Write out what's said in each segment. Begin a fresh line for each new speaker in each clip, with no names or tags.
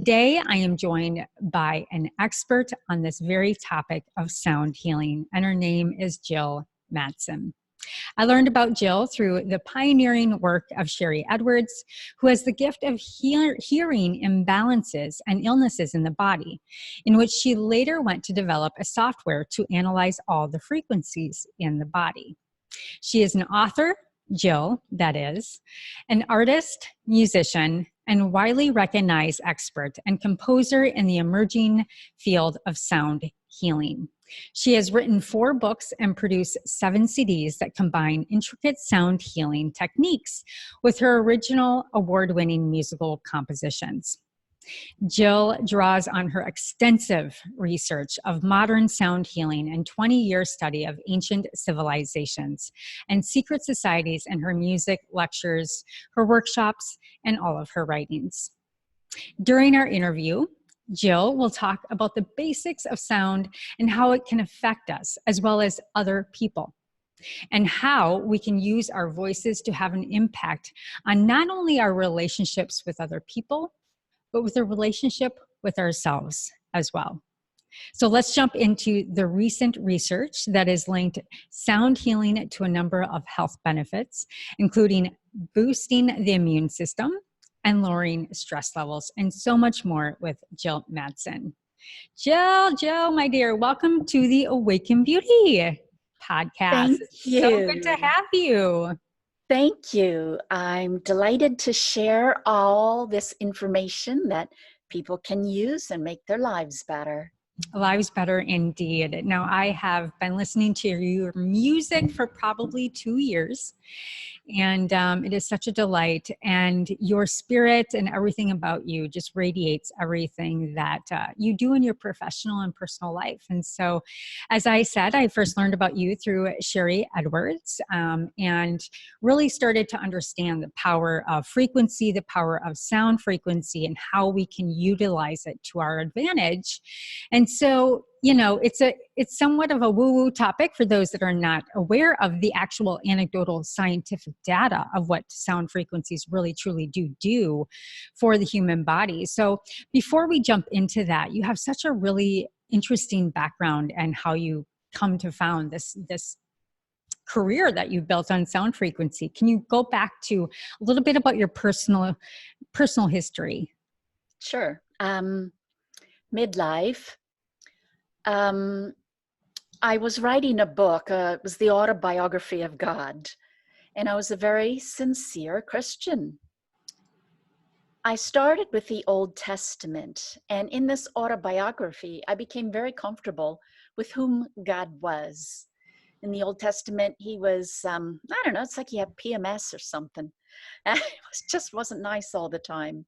Today, I am joined by an expert on this very topic of sound healing, and her name is Jill Mattson. I learned about Jill through the pioneering work of Sherry Edwards, who has the gift of hearing imbalances and illnesses in the body, in which she later went to develop a software to analyze all the frequencies in the body. She is an author, Jill, that is, an artist, musician, and widely recognized expert and composer in the emerging field of sound healing. She has written 4 books and produced 7 CDs that combine intricate sound healing techniques with her original award-winning musical compositions. Jill draws on her extensive research of modern sound healing and 20-year study of ancient civilizations and secret societies in her music, lectures, her workshops, and all of her writings. During our interview, Jill will talk about the basics of sound and how it can affect us as well as other people, and how we can use our voices to have an impact on not only our relationships with other people, but with a relationship with ourselves as well. So let's jump into the recent research that has linked sound healing to a number of health benefits, including boosting the immune system and lowering stress levels, and so much more with Jill Mattson. Jill, my dear, welcome to the Awaken Beauty podcast.
Thank you.
So good to have you.
Thank you. I'm delighted to share all this information that people can use and make their lives better.
Lives better indeed. Now, I have been listening to your music for probably 2 years, and it is such a delight. And your spirit and everything about you just radiates everything that you do in your professional and personal life. And so, as I said, I first learned about you through Sherry Edwards, and really started to understand the power of frequency, the power of sound frequency, and how we can utilize it to our advantage. And so, you know, it's somewhat of a woo-woo topic for those that are not aware of the actual anecdotal scientific data of what sound frequencies really truly do for the human body. So before we jump into that, you have such a really interesting background and how you come to found this career that you built on sound frequency. Can you go back to a little bit about your personal history?
Sure. Midlife. I was writing a book. It was the autobiography of God, and I was a very sincere Christian. I started with the Old Testament, and in this autobiography, I became very comfortable with whom God was. In the Old Testament, he was, I don't know, it's like he had PMS or something. It just wasn't nice all the time.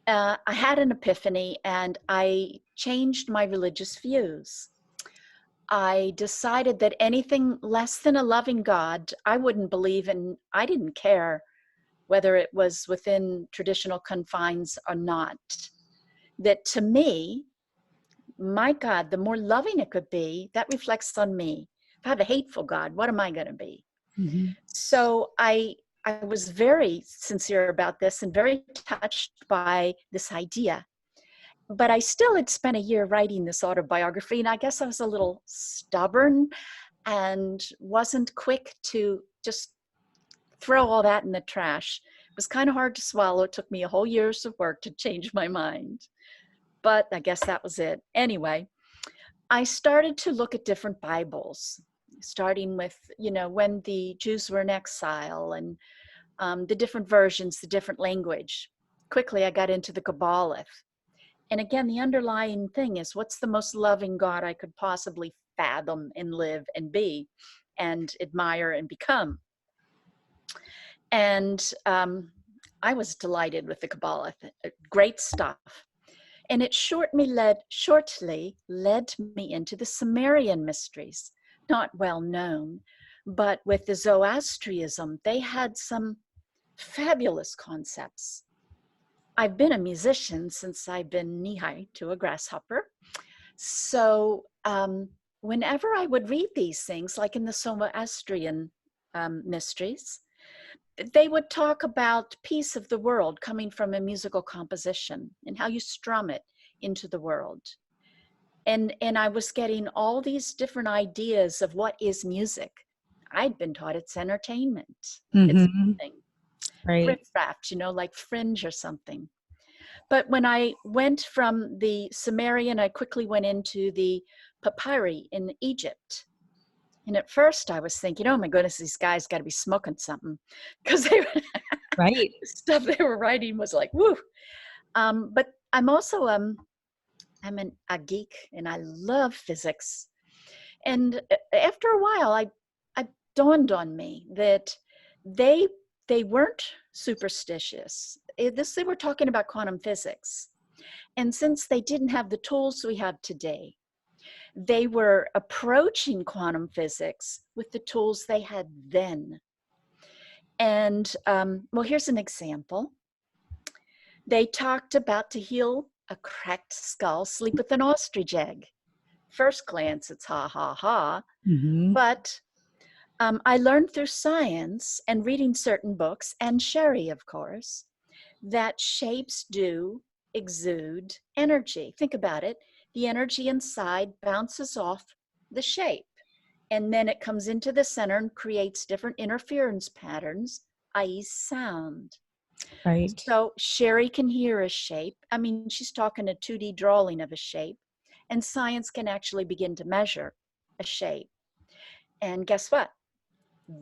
I had an epiphany, and I changed my religious views. I decided that anything less than a loving God, I wouldn't believe in. I didn't care whether it was within traditional confines or not. That to me, my God, the more loving it could be, that reflects on me. If I have a hateful God, what am I going to be? Mm-hmm. So I was very sincere about this and very touched by this idea. But I still had spent a year writing this autobiography, and I guess I was a little stubborn and wasn't quick to just throw all that in the trash. It was kind of hard to swallow. It took me a whole year's of work to change my mind. But I guess that was it. Anyway, I started to look at different Bibles, starting with, when the Jews were in exile and the different versions, the different language. Quickly, I got into the Kabbalah. And again, the underlying thing is, what's the most loving God I could possibly fathom and live and be and admire and become? And I was delighted with the Kabbalah. Great stuff. And it shortly led me into the Sumerian mysteries, not well known, but with the Zoroastrianism, they had some fabulous concepts. I've been a musician since I've been knee-high to a grasshopper. So whenever I would read these things, like in the Zoroastrian mysteries, they would talk about piece of the world coming from a musical composition and how you strum it into the world. And I was getting all these different ideas of what is music. I'd been taught it's entertainment. It's something
Right.
riff-raff, like Fringe or something. But when I went from the Sumerian, I quickly went into the papyri in Egypt. And at first I was thinking, oh my goodness, these guys got to be smoking something, because the
Right.
stuff they were writing was like, woo. But I'm also, I'm a geek and I love physics. And after a while, I dawned on me that they weren't superstitious. They were talking about quantum physics. And since they didn't have the tools we have today, they were approaching quantum physics with the tools they had then. And well, here's an example. They talked about, to heal a cracked skull, sleep with an ostrich egg. First glance, it's ha, ha, ha. But I learned through science and reading certain books, and Sherry, of course, that shapes do exude energy. Think about it. The energy inside bounces off the shape, and then it comes into the center and creates different interference patterns, i.e. sound.
Right.
So Sherry can hear a shape. I mean, she's talking a 2D drawing of a shape, and science can actually begin to measure a shape. And guess what?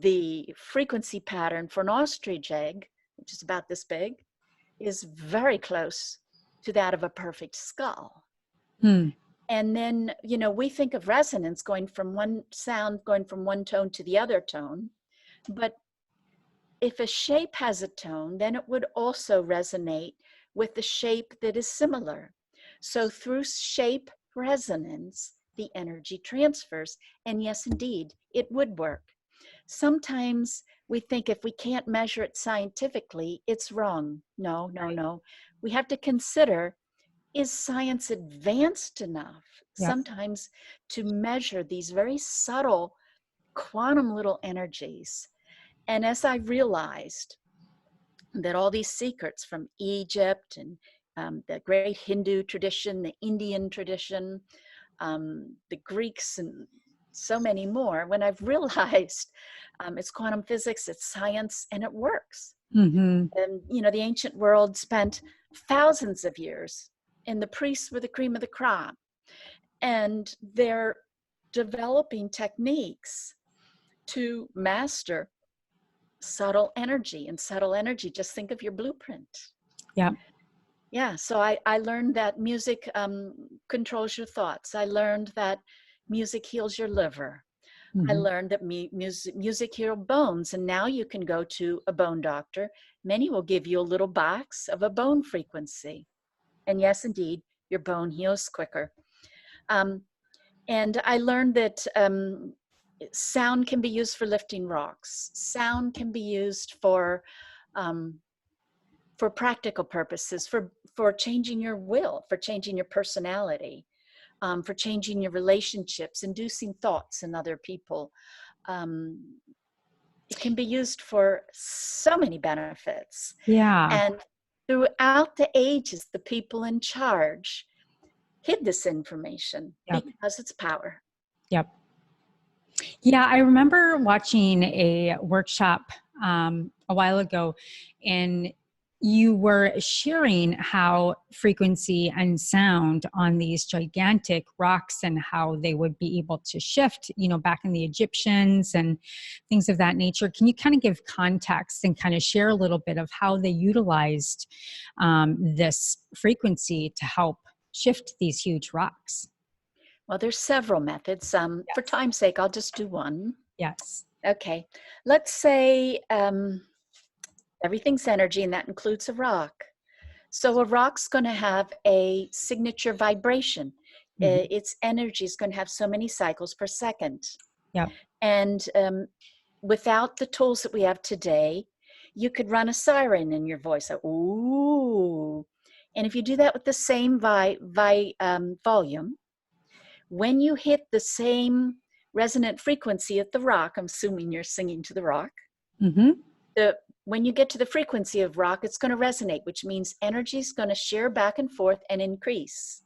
The frequency pattern for an ostrich egg, which is about this big, is very close to that of a perfect skull. And then, we think of resonance going from one sound, going from one tone to the other tone. But if a shape has a tone, then it would also resonate with the shape that is similar. So through shape resonance, the energy transfers. And yes, indeed, it would work. Sometimes we think if we can't measure it scientifically, it's wrong. No. We have to consider, is science advanced enough sometimes to measure these very subtle quantum little energies? And as I realized that all these secrets from Egypt and the great Hindu tradition, the Indian tradition, the Greeks, and so many more, when I've realized it's quantum physics, it's science, and it works. And, the ancient world spent thousands of years, and the priests were the cream of the crop. And they're developing techniques to master subtle energy. And subtle energy, just think of your blueprint. Yeah, so I learned that music controls your thoughts. I learned that music heals your liver. I learned that music heals bones, and now you can go to a bone doctor. Many will give you a little box of a bone frequency. And yes, indeed, your bone heals quicker. And I learned that sound can be used for lifting rocks. Sound can be used for practical purposes, for changing your will, for changing your personality, for changing your relationships, inducing thoughts in other people. It can be used for so many benefits. And throughout the ages, the people in charge hid this information because it's power.
Yeah, I remember watching a workshop a while ago, and you were sharing how frequency and sound on these gigantic rocks and how they would be able to shift, back in the Egyptians and things of that nature. Can you kind of give context and kind of share a little bit of how they utilized this frequency to help shift these huge rocks?
Well, there's several methods. For time's sake, I'll just do one.
Yes.
Okay. Let's say everything's energy, and that includes a rock. So a rock's going to have a signature vibration. Its energy is going to have so many cycles per second. And without the tools that we have today, you could run a siren in your voice. Ooh. And if you do that with the same volume, when you hit the same resonant frequency at the rock, I'm assuming you're singing to the rock, the when you get to the frequency of rock, it's going to resonate, which means energy is going to share back and forth and increase.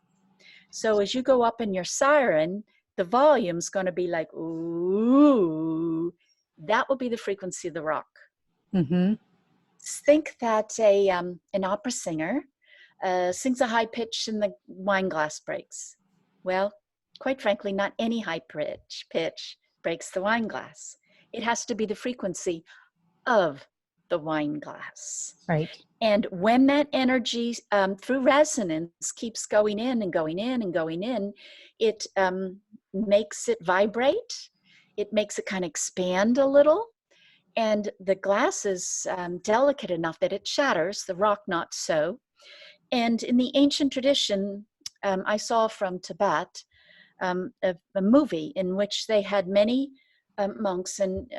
So as you go up in your siren, the volume's going to be like, ooh, that will be the frequency of the rock.
Mm-hmm.
Think that an opera singer sings a high pitch and the wine glass breaks. Well, quite frankly, not any high pitch breaks the wine glass. It has to be the frequency of the wine glass.
Right.
And when that energy through resonance keeps going in and going in and going in, it makes it vibrate. It makes it kind of expand a little. And the glass is delicate enough that it shatters, the rock not so. And in the ancient tradition, I saw from Tibet a movie in which they had many monks, and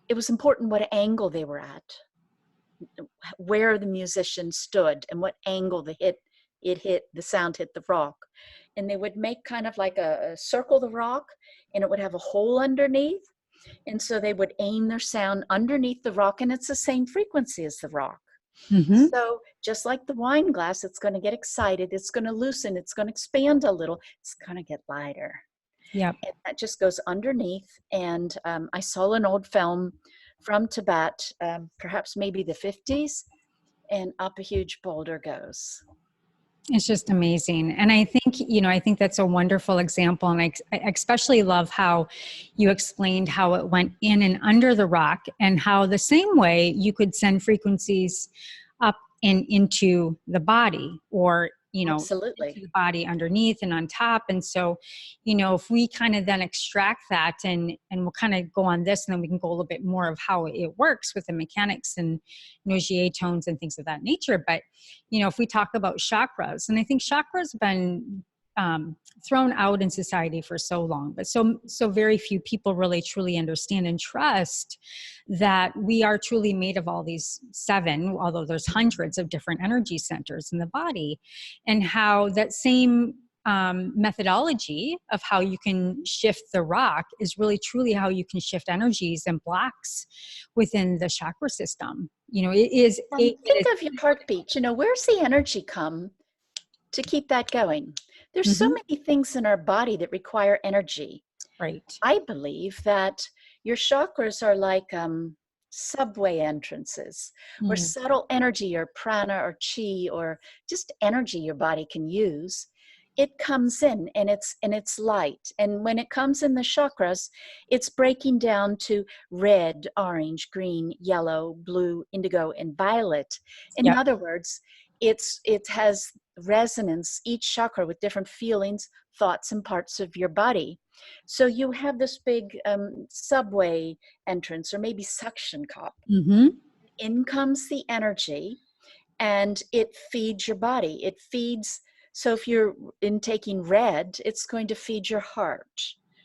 it was important what angle they were at, where the musician stood, and what angle the sound hit the rock. And they would make kind of like a circle the rock, and it would have a hole underneath. And so they would aim their sound underneath the rock, and it's the same frequency as the rock.
Mm-hmm.
So just like the wine glass, it's going to get excited, it's going to loosen, it's going to expand a little, it's going to get lighter.
Yep.
And that just goes underneath. And I saw an old film from Tibet, perhaps maybe the 50s, and up a huge boulder goes.
It's just amazing. And I think that's a wonderful example. And I especially love how you explained how it went in and under the rock, and how the same way you could send frequencies up and into the body, or,
Absolutely,
into the body underneath and on top. And so, if we kind of then extract that, and we'll kind of go on this, and then we can go a little bit more of how it works with the mechanics and, GA tones and things of that nature. But, if we talk about chakras, and I think chakras have been thrown out in society for so long, but so very few people really truly understand and trust that we are truly made of all these 7, although there's hundreds of different energy centers in the body, and how that same methodology of how you can shift the rock is really truly how you can shift energies and blocks within the chakra system. It is.
Think of your heartbeat. Where's the energy come to keep that going? There's so many things in our body that require energy.
Right.
I believe that your chakras are like subway entrances, or subtle energy, or prana, or chi, or just energy your body can use. It comes in, and it's light. And when it comes in the chakras, it's breaking down to red, orange, green, yellow, blue, indigo, and violet. In other words, it has resonance, each chakra with different feelings, thoughts, and parts of your body. So you have this big subway entrance, or maybe suction cup. In comes the energy, and it feeds your body. It feeds. So if you're intaking red, it's going to feed your heart,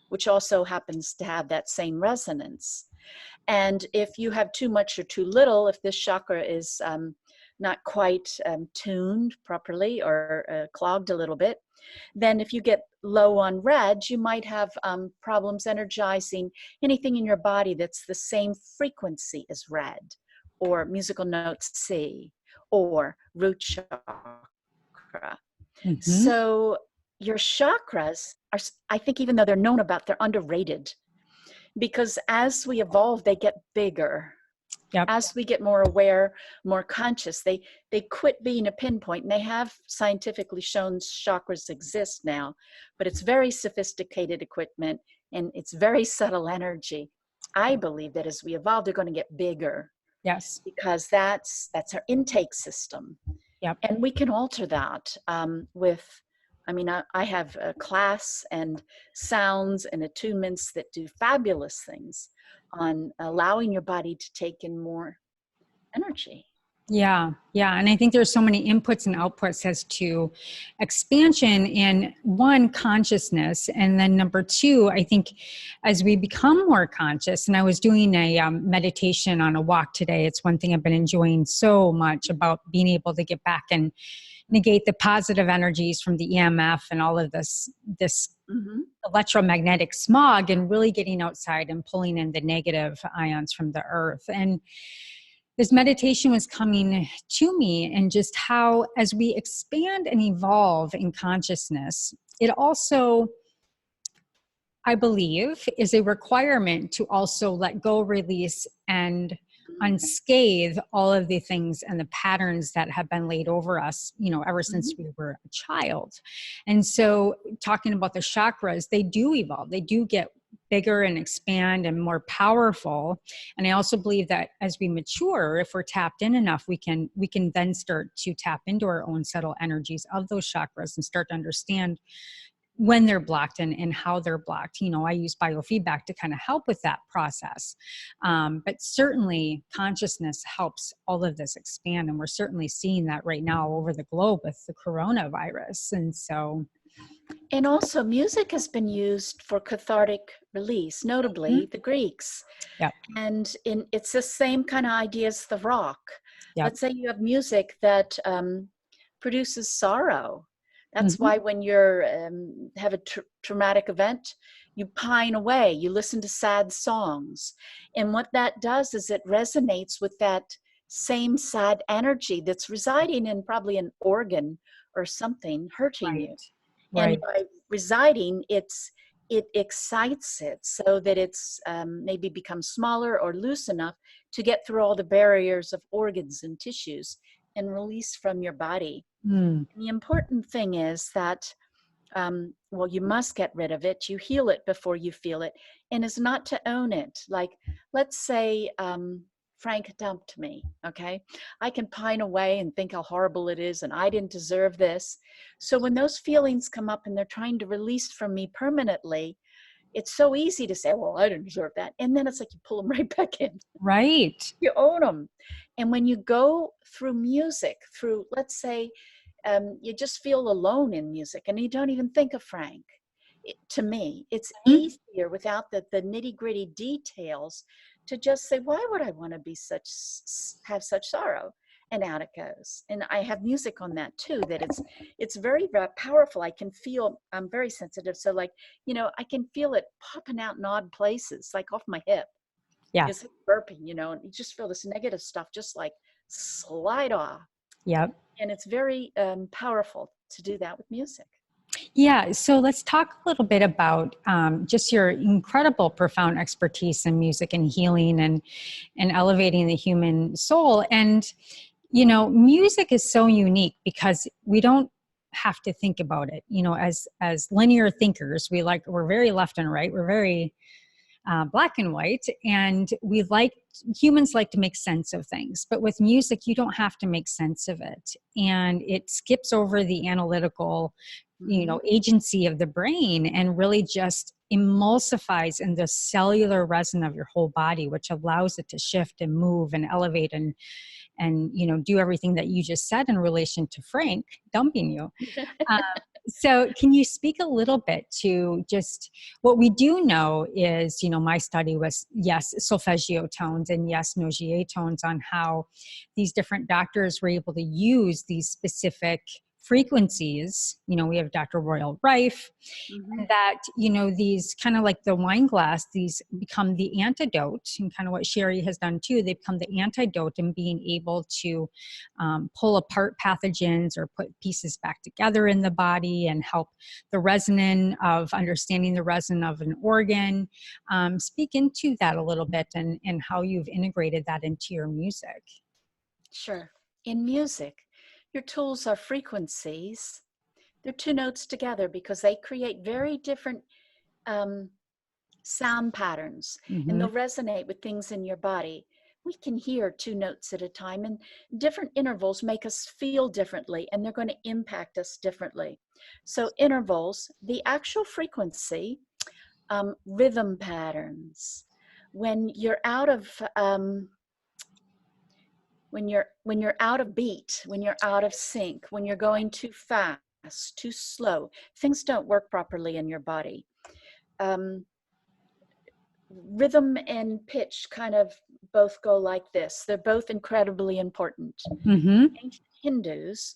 which also happens to have that same resonance. And if you have too much or too little, if this chakra is not quite tuned properly, or clogged a little bit, then if you get low on red, you might have problems energizing anything in your body that's the same frequency as red, or musical note C, or root chakra. So your chakras are, I think, even though they're known about, they're underrated, because as we evolve, they get bigger.
Yep.
As we get more aware, more conscious, they quit being a pinpoint. And they have scientifically shown chakras exist now, but it's very sophisticated equipment, and it's very subtle energy. I believe that as we evolve, they're going to get bigger.
Yes.
Because that's our intake system.
Yep.
And we can alter that with, I have a class and sounds and attunements that do fabulous things on allowing your body to take in more energy.
Yeah. And I think there's so many inputs and outputs as to expansion in, one, consciousness. And then number 2, I think as we become more conscious, and I was doing a meditation on a walk today. It's one thing I've been enjoying so much, about being able to get back and negate the positive energies from the EMF and all of this electromagnetic smog, and really getting outside and pulling in the negative ions from the earth. And this meditation was coming to me, and just how, as we expand and evolve in consciousness, it also, I believe, is a requirement to also let go, release, and unscathe all of the things and the patterns that have been laid over us, ever since we were a child. And so, talking about the chakras, they do evolve, they do get bigger and expand and more powerful. And I also believe that as we mature, if we're tapped in enough, we can then start to tap into our own subtle energies of those chakras and start to understand when they're blocked and how they're blocked. I use biofeedback to kind of help with that process. But certainly consciousness helps all of this expand. And we're certainly seeing that right now over the globe with the coronavirus. And so.
And also music has been used for cathartic release, notably the Greeks.
Yep.
And it's the same kind of idea as the rock.
Yep.
Let's say you have music that produces sorrow. That's why when you're have a traumatic event, you pine away, you listen to sad songs. And what that does is it resonates with that same sad energy that's residing in probably an organ or something hurting you.
Right.
And by residing, it excites it so that it's maybe becomes smaller or loose enough to get through all the barriers of organs and tissues and release from your body. And the important thing is that, you must get rid of it. You heal it before you feel it, and is not to own it. Like, let's say Frank dumped me, okay? I can pine away and think how horrible it is and I didn't deserve this. So when those feelings come up and they're trying to release from me permanently, it's so easy to say, well, I didn't deserve that. And then it's like you pull them right back in.
Right.
You own them. And when you go through music, let's say, you just feel alone in music and you don't even think of Frank. To me, it's easier without the nitty gritty details to just say, why would I want to have such sorrow? And out it goes. And I have music on that too, that it's very, very powerful. I can feel, I'm very sensitive. So like, I can feel it popping out in odd places, like off my hip.
Yeah.
It's like burping, and you just feel this negative stuff just like slide off.
Yep.
And it's very powerful to do that with music.
Yeah, so let's talk a little bit about just your incredible, profound expertise in music and healing and elevating the human soul. And, music is so unique because we don't have to think about it. As linear thinkers, we're very left and right. We're very black and white, and humans like to make sense of things. But with music, you don't have to make sense of it, and it skips over the analytical agency of the brain and really just emulsifies in the cellular resin of your whole body, which allows it to shift and move and elevate and do everything that you just said in relation to Frank dumping you. So can you speak a little bit to just what we do know is, my study was, yes, solfeggio tones and yes, Nogier tones, on how these different doctors were able to use these specific frequencies. We have Dr. Royal Rife, and that, these kind of like the wine glass, these become the antidote, and kind of what Sherry has done too. They become the antidote in being able to pull apart pathogens or put pieces back together in the body and help the resin of understanding the resin of an organ. Speak into that a little bit and how you've integrated that into your music.
Sure. In music, your tools are frequencies. They're two notes together because they create very different sound patterns, and they'll resonate with things in your body. We can hear two notes at a time, and different intervals make us feel differently, and they're going to impact us differently. So intervals, the actual frequency, rhythm patterns. When you're out of when you're out of beat, when you're out of sync, when you're going too fast, too slow, things don't work properly in your body. Rhythm and pitch kind of both go like this. They're both incredibly important. Ancient Hindus,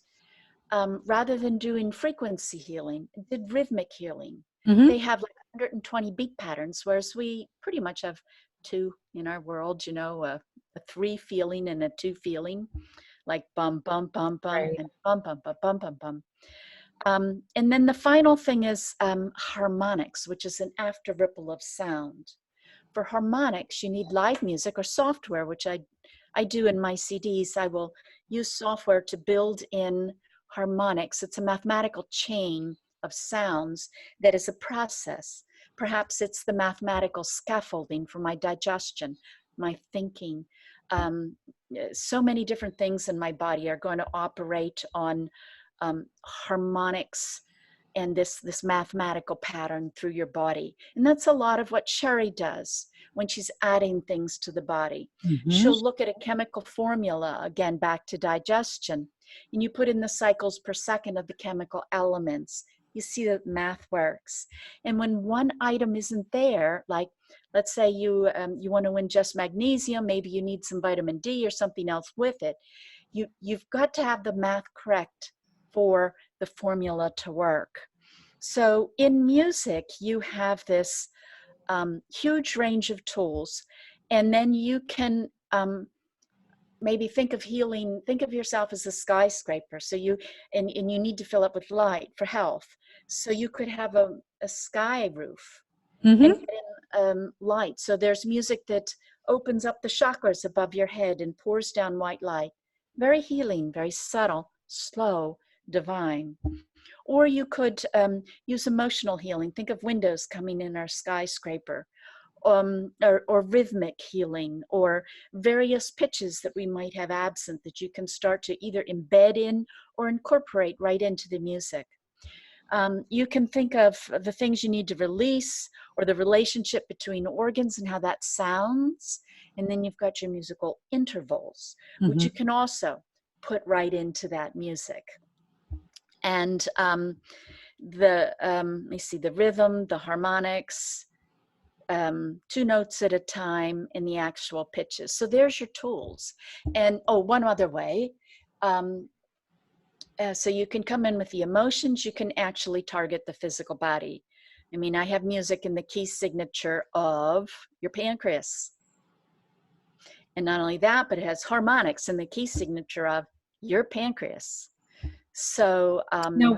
rather than doing frequency healing, did rhythmic healing. They have like 120 beat patterns, whereas we pretty much have two in our world, a 3 feeling and a 2 feeling, like bum, bum, bum, bum,
Right.
and bum, bum, bum, bum, bum, bum. And then the final thing is harmonics, which is an after ripple of sound. For harmonics, you need live music or software, which I do in my CDs. I will use software to build in harmonics. It's a mathematical chain of sounds that is a process. Perhaps it's the mathematical scaffolding for my digestion, my thinking. So many different things in my body are going to operate on harmonics and this mathematical pattern through your body. And that's a lot of what Sherry does when she's adding things to the body.
Mm-hmm.
She'll look at a chemical formula, again, back to digestion, and you put in the cycles per second of the chemical elements. You see that math works. And when one item isn't there, like let's say you want to ingest magnesium, maybe you need some vitamin D or something else with it, you've got to have the math correct for the formula to work. So in music, you have this huge range of tools, and then you can maybe think of healing, think of yourself as a skyscraper. So you need to fill up with light for health. So you could have a sky roof and
Mm-hmm.
get in light. So there's music that opens up the chakras above your head and pours down white light. Very healing, very subtle, slow, divine. Or you could use emotional healing. Think of windows coming in our skyscraper, or rhythmic healing, or various pitches that we might have absent that you can start to either embed in or incorporate right into the music. You can think of the things you need to release, or the relationship between organs and how that sounds. And then you've got your musical intervals, which
Mm-hmm.
you can also put right into that music. And let me see, the rhythm, the harmonics, 2 notes at a time in the actual pitches. So there's your tools. And one other way. So you can come in with the emotions, you can actually target the physical body. I mean, I have music in the key signature of your pancreas. And not only that, but it has harmonics in the key signature of your pancreas. So
Now,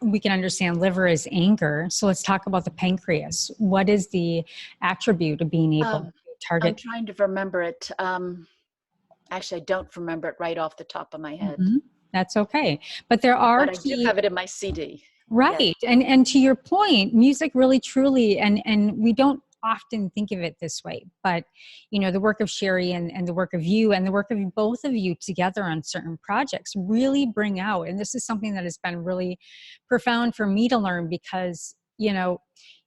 we can understand liver is anger. So let's talk about the pancreas. What is the attribute of being able to
I'm
target?
trying to remember it. Actually, I don't remember it right off the top of my head.
Mhm. That's okay. But there are
But I do have it in my CD. Yes.
right. And to your point, music really truly, and we don't often think of it this way, but the work of Sherry and the work of you and the work of both of you together on certain projects really bring out, and this is something that has been really profound for me to learn, because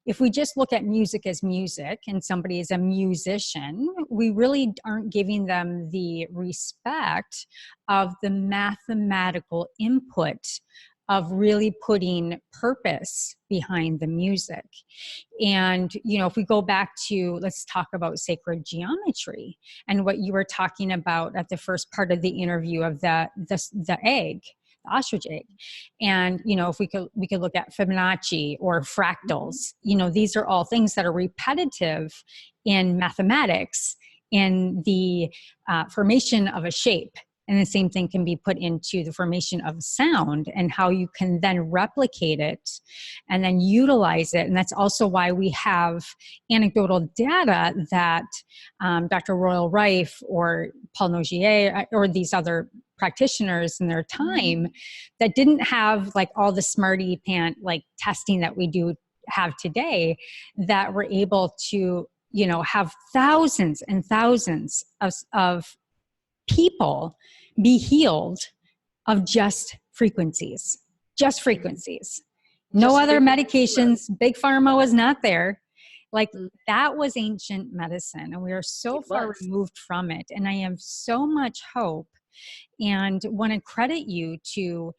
if we just look at music as music and somebody is a musician, we really aren't giving them the respect of the mathematical input of really putting purpose behind the music. And, if we go back to, let's talk about sacred geometry and what you were talking about at the first part of the interview of the egg, the ostrich egg. And, if we could look at Fibonacci or fractals, these are all things that are repetitive in mathematics in the formation of a shape. And the same thing can be put into the formation of sound and how you can then replicate it and then utilize it. And that's also why we have anecdotal data that Dr. Royal Rife or Paul Nogier or these other practitioners in their time that didn't have like all the smarty pant like testing that we do have today, that were able to have thousands and thousands of people be healed of just frequencies. No
Just
other
frequency.
medications. Big pharma was not there. Like,
Mm.
that was ancient medicine, and we are so
It
far
was.
removed from it. And I have so much hope and want to credit you to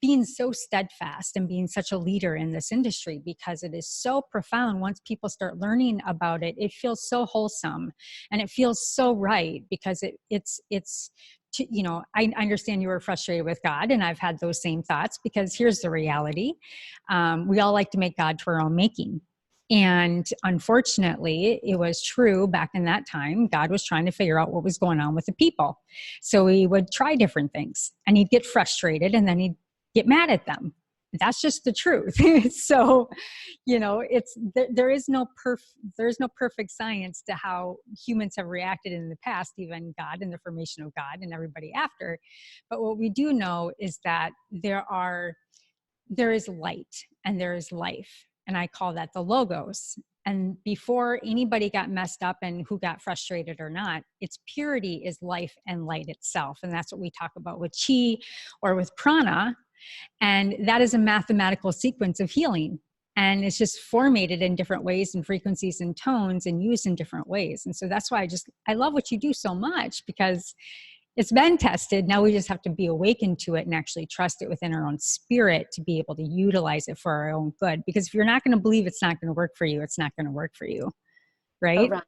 being so steadfast and being such a leader in this industry, because it is so profound. Once people start learning about it, it feels so wholesome and it feels so right, because I understand you were frustrated with God, and I've had those same thoughts, because here's the reality. We all like to make God to our own making. And unfortunately, it was true back in that time. God was trying to figure out what was going on with the people. So he would try different things and he'd get frustrated and then he'd get mad at them. That's just the truth. So, there's no perfect science to how humans have reacted in the past, even God and the formation of God and everybody after. But what we do know is that there is light and there is life. And I call that the logos. And before anybody got messed up and who got frustrated or not, its purity is life and light itself. And that's what we talk about with chi or with prana. And that is a mathematical sequence of healing. And it's just formatted in different ways and frequencies and tones and used in different ways. And so that's why I love what you do so much, because it's been tested. Now we just have to be awakened to it and actually trust it within our own spirit to be able to utilize it for our own good. Because if you're not going to believe it's not going to work for you, it's not going to work for you. Right?
Oh, right.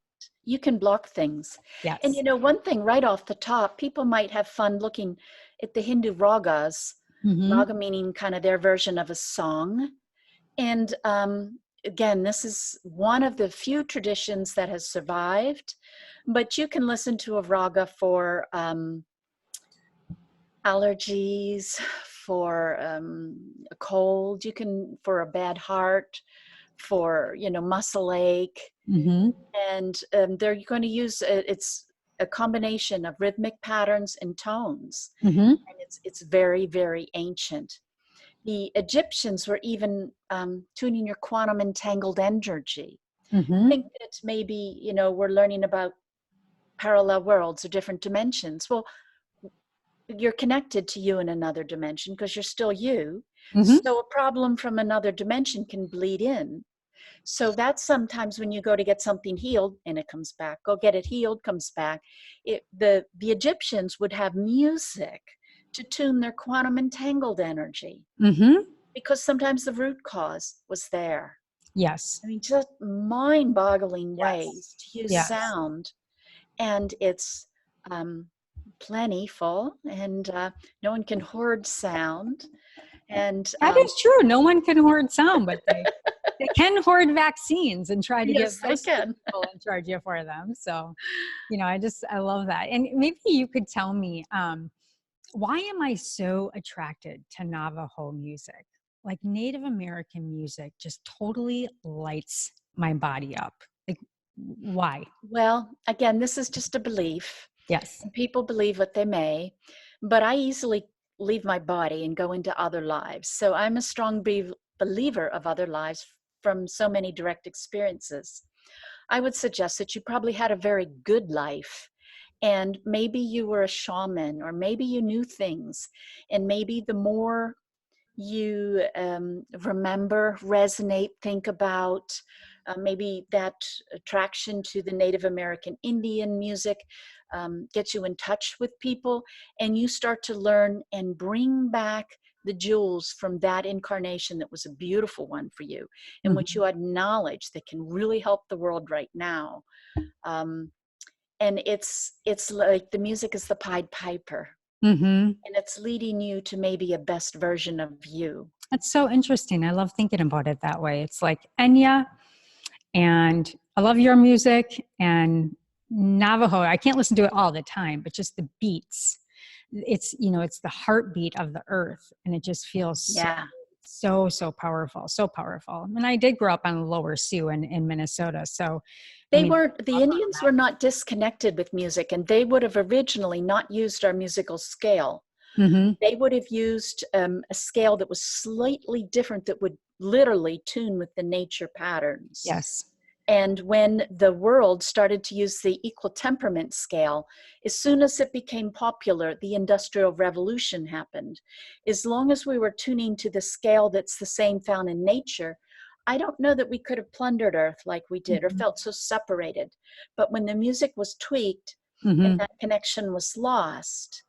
You can block things.
Yes.
And one thing right off the top, people might have fun looking at the Hindu ragas, raga meaning kind of their version of a song. And again, this is one of the few traditions that has survived, but you can listen to a raga for allergies, for a cold, for a bad heart, for, muscle ache. And they're going to use, it's a combination of rhythmic patterns and tones. And it's very, very ancient. The Egyptians were even tuning your quantum entangled energy. I think that maybe, we're learning about parallel worlds or different dimensions. Well, you're connected to you in another dimension because you're still you. So a problem from another dimension can bleed in. So that's sometimes when you go to get something healed and it comes back, go get it healed, comes back. The Egyptians would have music to tune their quantum entangled energy because sometimes the root cause was there.
Yes.
I mean, just mind-boggling ways to use sound, and it's plentiful, and no one can hoard sound. And
that is true. No one can hoard sound, but they can hoard vaccines and try to get those people and charge you for them. So, I love that. And maybe you could tell me, why am I so attracted to Navajo music? Like Native American music just totally lights my body up. Like, why?
Well, again, this is just a belief.
Yes.
People believe what they may, but I easily leave my body and go into other lives. So I'm a strong believer of other lives from so many direct experiences. I would suggest that you probably had a very good life. And maybe you were a shaman, or maybe you knew things. And maybe the more you remember, resonate, think about, maybe that attraction to the Native American Indian music gets you in touch with people, and you start to learn and bring back the jewels from that incarnation that was a beautiful one for you, in which you had knowledge that can really help the world right now. And it's like the music is the Pied Piper. And it's leading you to maybe a best version of you.
That's so interesting. I love thinking about it that way. It's like Enya, and I love your music, and Navajo. I can't listen to it all the time, but just the beats. It's the heartbeat of the earth, and it just feels so powerful, so powerful. And I did grow up on Lower Sioux in Minnesota, so
the Indians were not disconnected with music, and they would have originally not used our musical scale. They would have used a scale that was slightly different, that would literally tune with the nature patterns.
Yes.
And when the world started to use the equal temperament scale, as soon as it became popular, the Industrial Revolution happened. As long as we were tuning to the scale that's the same found in nature, I don't know that we could have plundered Earth like we did, or felt so separated. But when the music was tweaked and that connection was lost,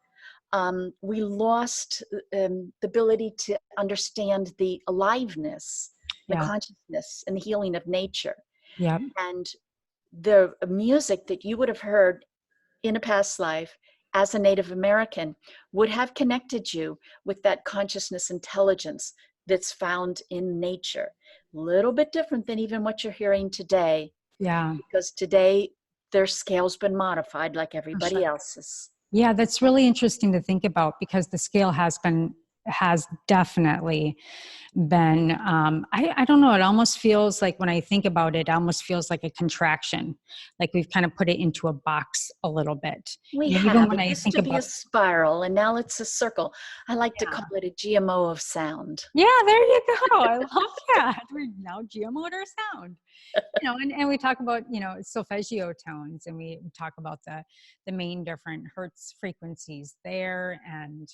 we lost the ability to understand the aliveness, the consciousness, and the healing of nature.
Yeah.
And the music that you would have heard in a past life as a Native American would have connected you with that consciousness intelligence that's found in nature. A little bit different than even what you're hearing today,
Yeah,
because today their scale's been modified like
for sure.
everybody else's.
Yeah, that's really interesting to think about because the scale has definitely been, I don't know, it almost feels like when I think about it, it almost feels like a contraction. Like we've kind of put it into a box a little bit.
We
And even
have.
when
It
I
used
think
to be a
about,
spiral, and now it's a circle. I like to call
yeah,
it a GMO of sound.
yeah, there you go. I love that. We're now GMO or sound. And we talk about, solfeggio tones, and we talk about the main different hertz frequencies there, and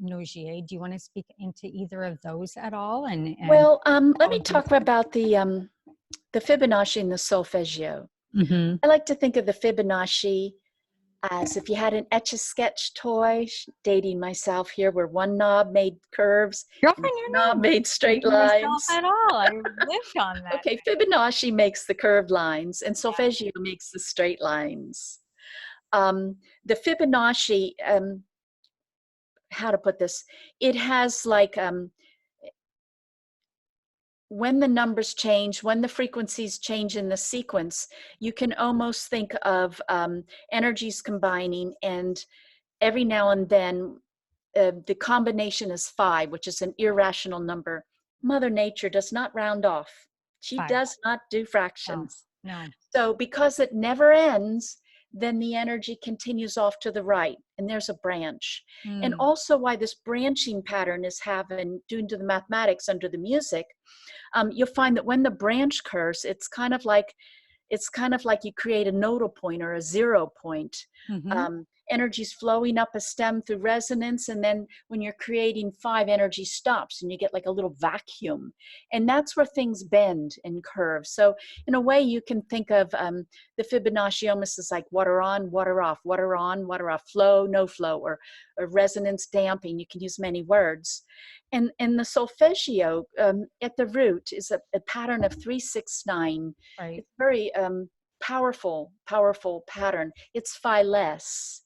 Nogier. Do you want to speak into either of those at all? And
Well, let
how
me talk about the Fibonacci and the solfeggio.
mm-hmm.
I like to think of the Fibonacci as if you had an Etch-a-Sketch toy, dating myself here, where one knob made curves and
Girlfriend,
one
you're
knob
not
made straight
dating myself
lines.
at all. I lived on that.
Okay, Fibonacci makes the curved lines, and
Yeah,
solfeggio makes the straight lines. The Fibonacci, how to put this? It has like when the numbers change, when the frequencies change in the sequence, you can almost think of energies combining, and every now and then the combination is 5, which is an irrational number. Mother Nature does not round off. She
5.
does not do
No,
fractions.
no.
So because it never ends, then the energy continues off to the right, and there's a branch. And
Mm,
also why this branching pattern is having, due to the mathematics under the music, you'll find that when the branch curves, it's kind of like you create a nodal point or a 0 point.
mm-hmm.
Energy's flowing up a stem through resonance, and then when you're creating 5, energy stops and you get like a little vacuum, and that's where things bend and curve. So in a way you can think of the Fibonacci almost as like water on, water off, water on, water off, flow, no flow, or resonance damping. You can use many words. And the solfeggio at the root is a pattern of 369.
Right.
It's very powerful pattern. It's phi less.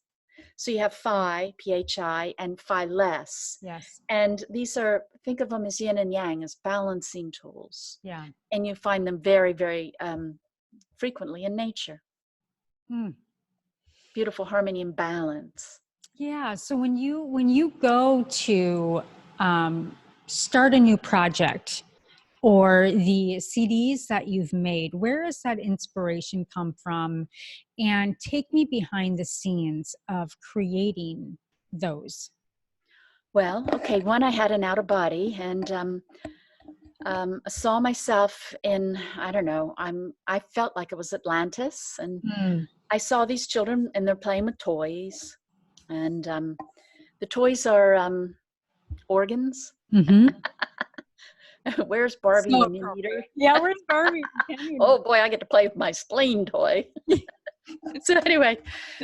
So you have phi, phi, and phi less.
Yes.
And these are, think of them as yin and yang, as balancing tools.
Yeah.
And you find them very, very frequently in nature.
Mm.
Beautiful harmony and balance.
Yeah. So when you go to start a new project or the CDs that you've made, where does that inspiration come from? And take me behind the scenes of creating those.
Well, okay, one, I had an out of body, and saw myself in, I don't know, I felt like it was Atlantis, and
Mm.
I saw these children and they're playing with toys, and the toys are organs.
Mm-hmm.
Where's Barbie
So
when you need
appropriate.
her?
Yeah, where's Barbie? Can you?
Oh boy, I get to play with my spleen toy. So anyway,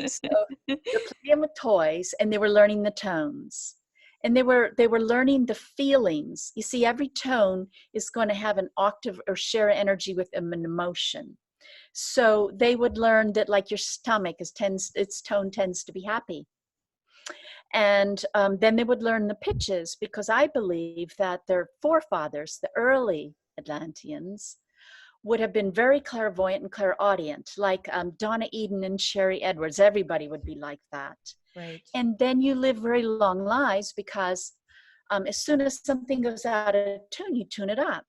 so they're playing with toys and they were learning the tones. And they were learning the feelings. You see, every tone is going to have an octave or share energy with an emotion. So they would learn that, like, your stomach its tone tends to be happy. And then they would learn the pitches, because I believe that their forefathers, the early Atlanteans, would have been very clairvoyant and clairaudient, like Donna Eden and Sherry Edwards. Everybody would be like that.
Right.
And then you live very long lives, because as soon as something goes out of tune, you tune it up.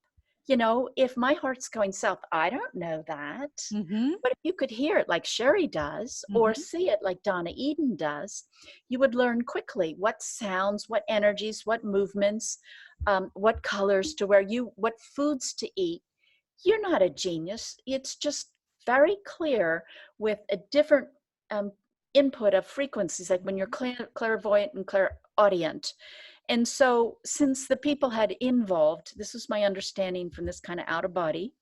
If my heart's going south, I don't know that.
Mm-hmm.
But if you could hear it like Sherry does, or
Mm-hmm.
see it like Donna Eden does, you would learn quickly what sounds, what energies, what movements, what colors to wear, what foods to eat. You're not a genius. It's just very clear with a different um, input of frequencies, like when you're clairvoyant and clairaudient. And so, since the people had involved, this was my understanding from this kind of out of body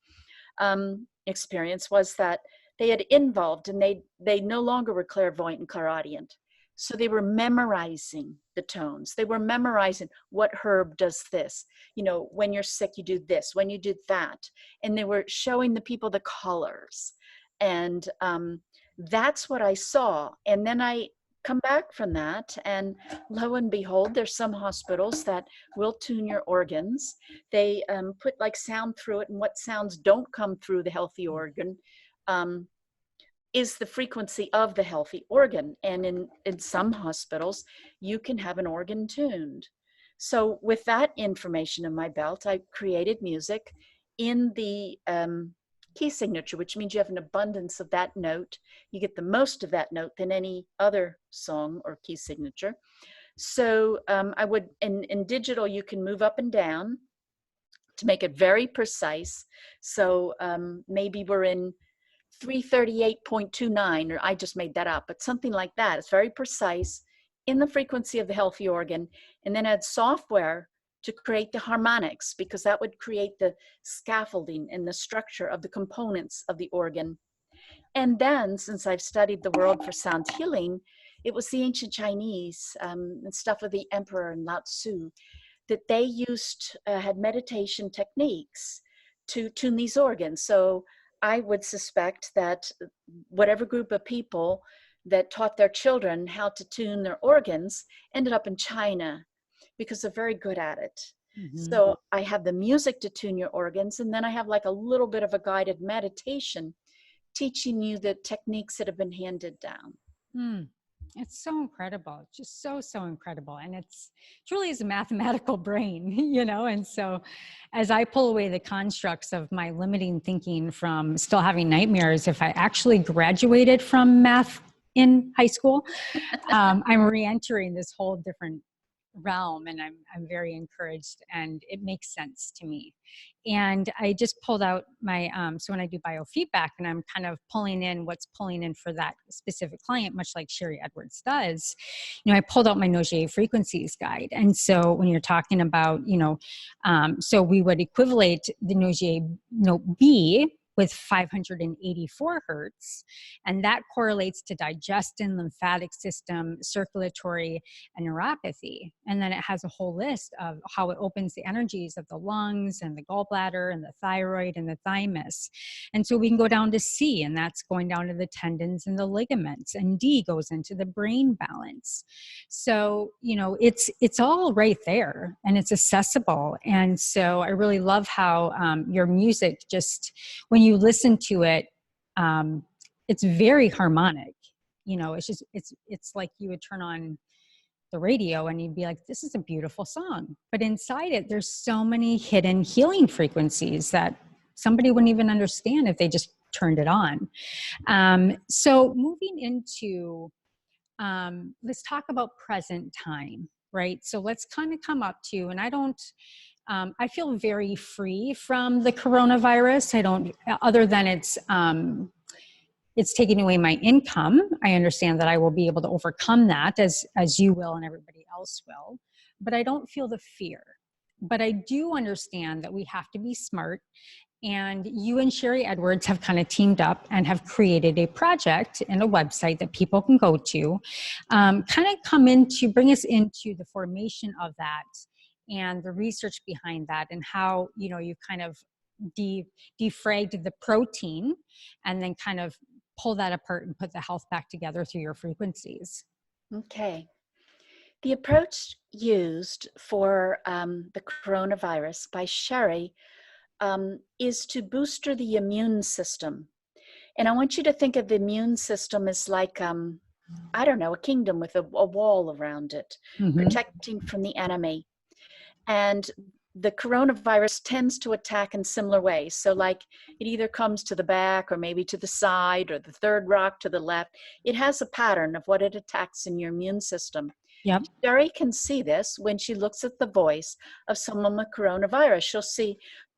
experience, was that they had involved, and they no longer were clairvoyant and clairaudient. So they were memorizing the tones. They were memorizing what herb does this. When you're sick, you do this. When you do that. And they were showing the people the colors. And that's what I saw. And then I come back from that, and lo and behold, there's some hospitals that will tune your organs. They put like sound through it, and what sounds don't come through the healthy organ is the frequency of the healthy organ. And in some hospitals, you can have an organ tuned. So with that information in my belt, I created music in the key signature, which means you have an abundance of that note. You get the most of that note than any other song or key signature. So I would, in digital, you can move up and down to make it very precise. So maybe we're in 338.29, or I just made that up, but something like that. It's very precise in the frequency of the healthy organ, and then add software to create the harmonics, because that would create the scaffolding and the structure of the components of the organ. And then, since I've studied the world for sound healing, it was the ancient Chinese and stuff of the emperor and Lao Tzu that they used, had meditation techniques to tune these organs. So I would suspect that whatever group of people that taught their children how to tune their organs ended up in China, because they're very good at it. So I have the music to tune your organs, and then I have like a little bit of a guided meditation teaching you the techniques that have been handed down.
It's so incredible. It's just so incredible. And it truly is a mathematical brain, you know? And so as I pull away the constructs of my limiting thinking from still having nightmares, if I actually graduated from math in high school, I'm re-entering this whole different realm, and I'm very encouraged, and it makes sense to me. And I just pulled out my so when I do biofeedback and I'm kind of pulling in what's pulling in for that specific client, much like Sherry Edwards does, you know, I pulled out my Nogier frequencies guide. And so when you're talking about, you know, so we would equivalent the Nogier note B with 584 hertz, and that correlates to digestion, lymphatic system, circulatory, and neuropathy. And then it has a whole list of how it opens the energies of the lungs and the gallbladder and the thyroid and the thymus. And so we can go down to C, and that's going down to the tendons and the ligaments, and D goes into the brain balance. So, you know, it's all right there, and it's accessible. And so I really love how your music, just when you listen to it, it's very harmonic. You know, it's just, it's like you would turn on the radio and you'd be like, this is a beautiful song. But inside it, there's so many hidden healing frequencies that somebody wouldn't even understand if they just turned it on. So moving into, let's talk about present time, right? So let's kind of come up to, and I feel very free from the coronavirus. I don't, other than it's taking away my income. I understand that I will be able to overcome that as you will and everybody else will, but I don't feel the fear. But I do understand that we have to be smart. And you and Sherry Edwards have kind of teamed up and have created a project and a website that people can go to, kind of come into, bring us into the formation of that and the research behind that, and how, you know, you kind of defragged the protein and then kind of pull that apart and put the health back together through your frequencies.
Okay. The approach used for the coronavirus by Sherry is to booster the immune system. And I want you to think of the immune system as like, I don't know, a kingdom with a wall around it, protecting from the enemy. And the coronavirus tends to attack in similar ways. So like it either comes to the back or maybe to the side or the third rock to the left. It has a pattern of what it attacks in your immune system.
Yep.
Sherry can see this when she looks at the voice of someone with coronavirus. She'll see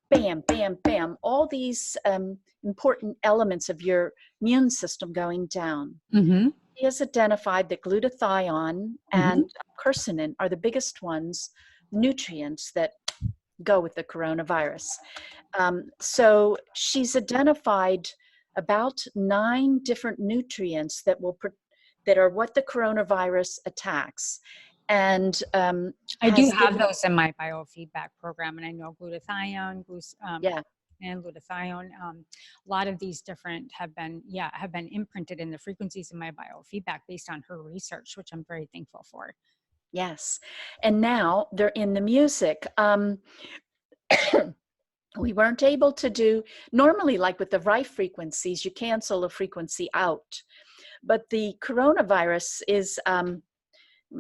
bam, bam, bam, all these important elements of your immune system going down. She has identified that glutathione and quercetin are the biggest ones, nutrients that go with the coronavirus. So she's identified about 9 different nutrients that are what the coronavirus attacks. And
I do have those in my biofeedback program, and I know glutathione,
yeah,
and glutathione. A lot of these different have been imprinted in the frequencies of my biofeedback based on her research, which I'm very thankful for.
Yes. And now they're in the music. We weren't able to do, normally like with the Rife frequencies, you cancel a frequency out. But the coronavirus is,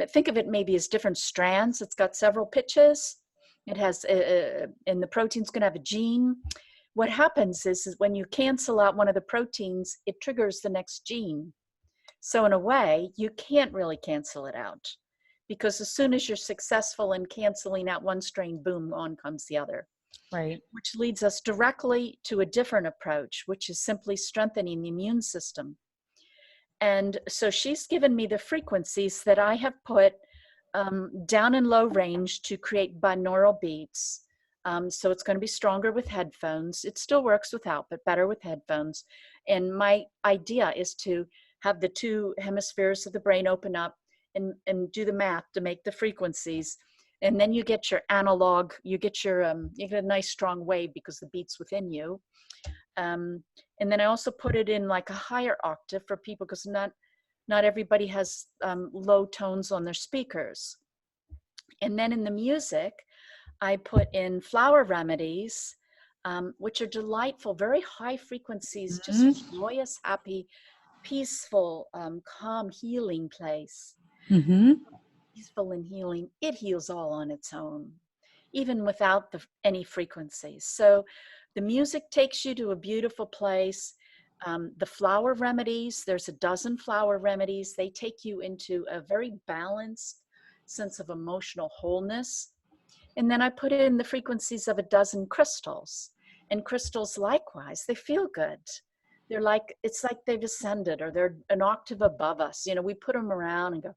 think of it maybe as different strands. It's got several pitches. It has, and the protein's going to have a gene. What happens is when you cancel out one of the proteins, it triggers the next gene. So in a way, you can't really cancel it out, because as soon as you're successful in canceling out one strain, boom, on comes the other.
Right.
Which leads us directly to a different approach, which is simply strengthening the immune system. And so she's given me the frequencies that I have put down in low range to create binaural beats. So it's going to be stronger with headphones. It still works without, but better with headphones. And my idea is to have the two hemispheres of the brain open up and do the math to make the frequencies. And then you get your analog, you get a nice strong wave because the beat's within you. And then I also put it in like a higher octave for people, because not everybody has low tones on their speakers. And then in the music, I put in flower remedies, which are delightful, very high frequencies, just joyous, happy, peaceful, calm, healing place. Peaceful and healing. It heals all on its own, even without any frequencies. So the music takes you to a beautiful place. The flower remedies, there's a dozen flower remedies. They take you into a very balanced sense of emotional wholeness. And then I put in the frequencies of a dozen crystals. And crystals, likewise, they feel good. They're like, it's like they've ascended, or they're an octave above us. You know, we put them around and go,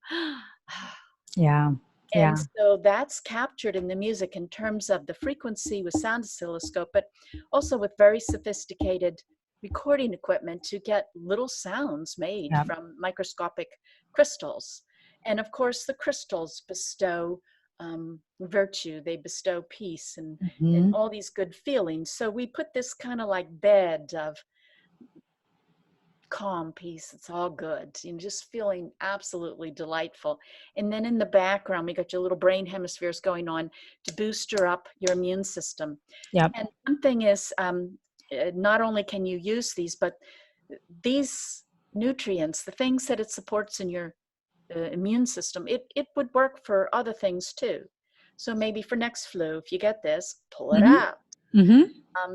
yeah.
And so that's captured in the music in terms of the frequency with sound oscilloscope, but also with very sophisticated recording equipment to get little sounds made from microscopic crystals. And of course, the crystals bestow virtue, they bestow peace and all these good feelings. So we put this kind of like bed of calm peace. It's all good. You know, just feeling absolutely delightful. And then in the background, we got your little brain hemispheres going on to booster up your immune system. And one thing is, not only can you use these, but these nutrients, the things that it supports in your immune system, it would work for other things too. So maybe for next flu, if you get this, pull it out.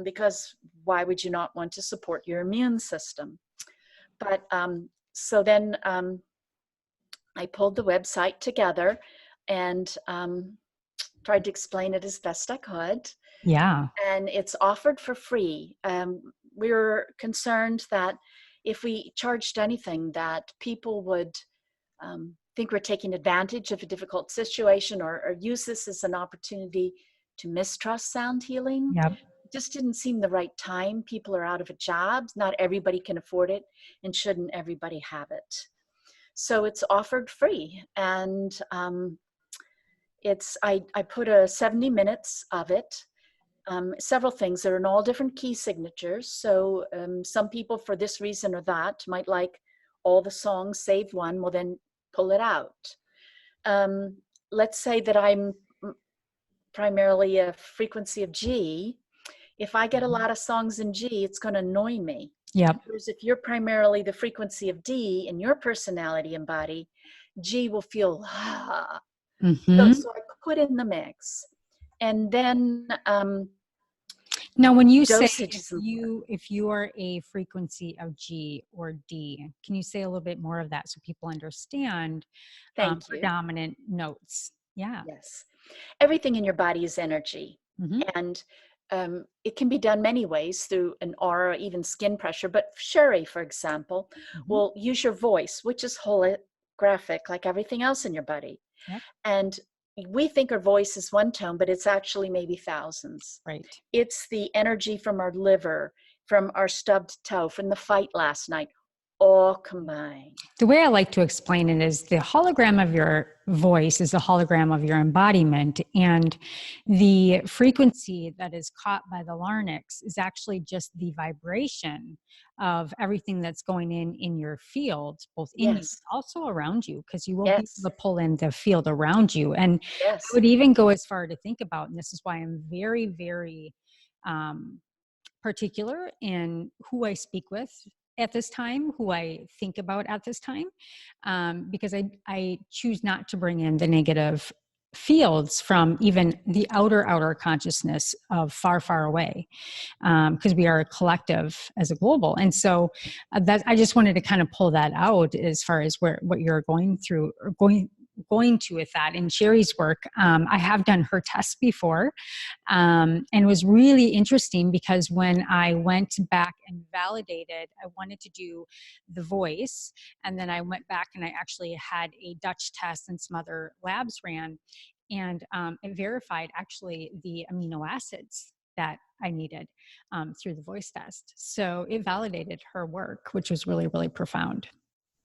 Because why would you not want to support your immune system? But so then I pulled the website together and tried to explain it as best I could.
Yeah.
And it's offered for free. We were concerned that if we charged anything, that people would think we're taking advantage of a difficult situation, or use this as an opportunity to mistrust sound healing. It just didn't seem the right time. People are out of a job. Not everybody can afford it, and shouldn't everybody have it? So it's offered free. And I put 70 minutes of it. Several things. They're in all different key signatures. So some people, for this reason or that, might like all the songs save one. Well, then pull it out. Let's say that I'm primarily a frequency of G. If I get a lot of songs in G, it's going to annoy me. Whereas if you're primarily the frequency of D in your personality and body, G will feel so I put in the mix. And then
now when you say if you are a frequency of G or D, can you say a little bit more of that so people understand predominant notes?
Yes. Everything in your body is energy. And it can be done many ways, through an aura, even skin pressure. But Sherry, for example, will use your voice, which is holographic, like everything else in your body. And we think our voice is one tone, but it's actually maybe thousands. It's the energy from our liver, from our stubbed toe, from the fight last night, all combined.
The way I like to explain it is the hologram of your voice is the hologram of your embodiment, and the frequency that is caught by the larynx is actually just the vibration of everything that's going in your field, both in you,
Yes.
but also around you, because you will be
Yes.
able to pull in the field around you. And I
Yes.
would even go as far to think about, and this is why I'm very, very particular in who I speak with at this time, who I think about at this time, because I choose not to bring in the negative fields from even the outer consciousness of far, far away, because we are a collective as a global. And so that I just wanted to kind of pull that out as far as what you're going through or going to with that. In Sherry's work, I have done her tests before, and it was really interesting because when I went back and validated, I wanted to do the voice, and then I went back and I actually had a Dutch test and some other labs ran, and it verified actually the amino acids that I needed through the voice test. So it validated her work, which was really, really profound.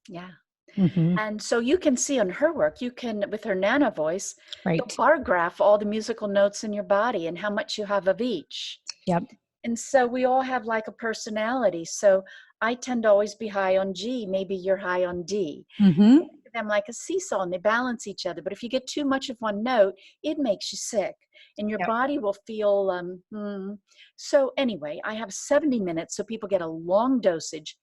Yeah.
Mm-hmm.
And so you can see on her work, you can, with her nano voice,
Right.
you'll bar graph all the musical notes in your body and how much you have of each.
Yep.
And so we all have like a personality. So I tend to always be high on G. Maybe you're high on D.
Mm-hmm.
Think of them like a seesaw and they balance each other. But if you get too much of one note, it makes you sick and your
Yep.
body will feel, So anyway, I have 70 minutes so people get a long dosage.